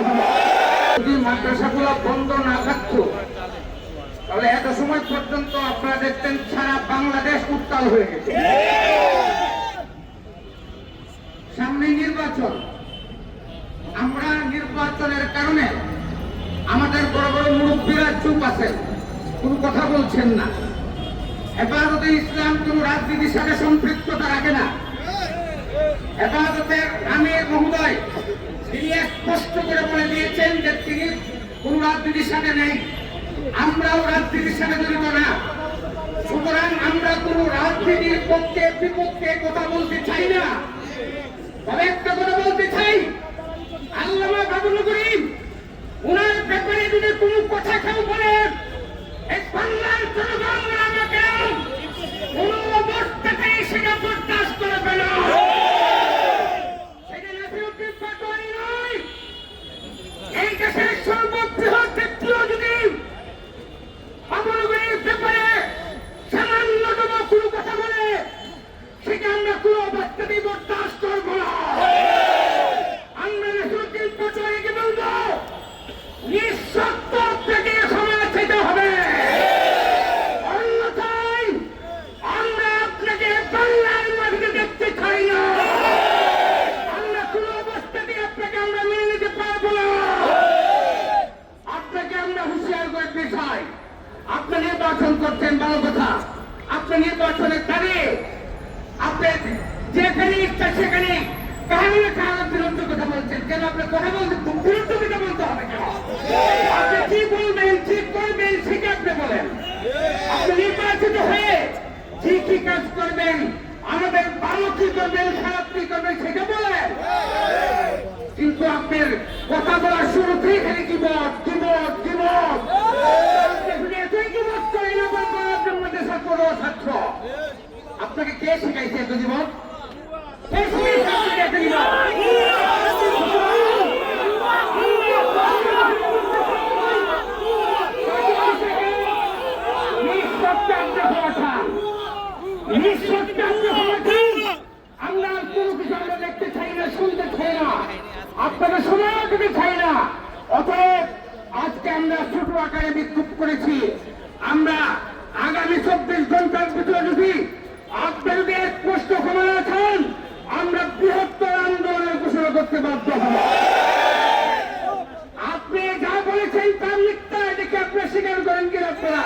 হবে। যদি মাদ্রাসাগুলো বন্ধ না থাকতো তাহলে এত সময় পর্যন্ত আপনারা দেখতেন সারা বাংলাদেশ উত্তাল হয়ে গেছে। সামনে নির্বাচন, আমরা নির্বাচনের কারণে আমাদের বড় বড় মুরব্বীরা চুপ আছেন, কোনো কথা বলছেন না। হেফাজতে ইসলাম কোন রাজনীতির সাথে সম্পৃক্ততা রাখে না। হেফাজতের আমির মহোদয় তিনি স্পষ্ট করে বলে দিয়েছেন যে তিনি কোন রাজনীতির সাথে নেই, আমরাও রাজনীতির সাথে জড়িত না। সুতরাং আমরা কোন রাজনীতির পক্ষে বিপক্ষে কথা বলতে চাই না। তবে একটা কথা বলতে চাই, আল্লামা বাবুল করিম ওনার ব্যাপারে যদি কোনো কথা কেউ বলেন, এই বাংলার জনগণ আমাকে কোন অবস্থাতে সেটা বরদাস্ত করবে না। সেটা নাসিরউদ্দিন পাটোয়ারি নয়, এই দেশের সর্ববৃহৎ ব্যক্তিও যদি বাবুল করিমের ব্যাপারে সামান্যতম কোনো কথা বলে, সেটা আমরা কোনো অবস্থাতেই বরদাস্ত করব না। আমরা নাসিরউদ্দিন পাটোয়ারিকে বলবো, নিঃশর্ত আপনাকে ক্ষমা চাইতে হবে, অন্যথায় আমরা আপনাকে বাংলার মাটিতে দেখতে চাই না। আমরা কোনো অবস্থাতেই আপনাকে আমরা মেনে নিতে পারবো না। আপনাকে আমরা হুঁশিয়ার করতে চাই, আপনি নির্বাচন করছেন ভালো কথা, আপনি নির্বাচনের দাঁড়িয়ে আপনি যেখানে ইচ্ছা সেখানে কারো না কারোর বিরুদ্ধে কথা বলছেন কেন? আপনি কথা বলতে বিরুদ্ধে কথা বলতে হবে কেন? আপনি কি বলবেন, ঠিক করবেন সেটা আপনি বলেন। আপনি নির্বাচিত হয়ে কি কাজ করবেন, আমাদের ভালো কি করবেন, খারাপ কি করবেন সেটা বলেন। কিন্তু আপনার কথা বলার শুরুতেই খালি কিবোর্ড কিবোর্ড কিবোর্ড, এতই কিবোর্ড করে না বলবো আপনার মধ্যে ছাত্র ছাত্র। আপনাকে কে শিখাইছে এত জীবন? কে শিখাইছে আপনাকে এত জীবন? আমরা কোনো কিছু আমরা দেখতে চাই না, শুনতে চাই না, আপনাকে সময় দিতে চাই না। অতএব আজকে আমরা ছোট আকারে বিক্ষোভ করেছি। আমরা আগামী 24 ঘন্টার ভিতরে যদি আপনি যদি স্পষ্ট ক্ষমা না চান, আমরা বৃহত্তর আন্দোলনের ঘোষণা করতে বাধ্য হব। আপনি যা বলেছেন তার মিথ্যা, এটাকে আপনি স্বীকার করেন কিনা আপনারা?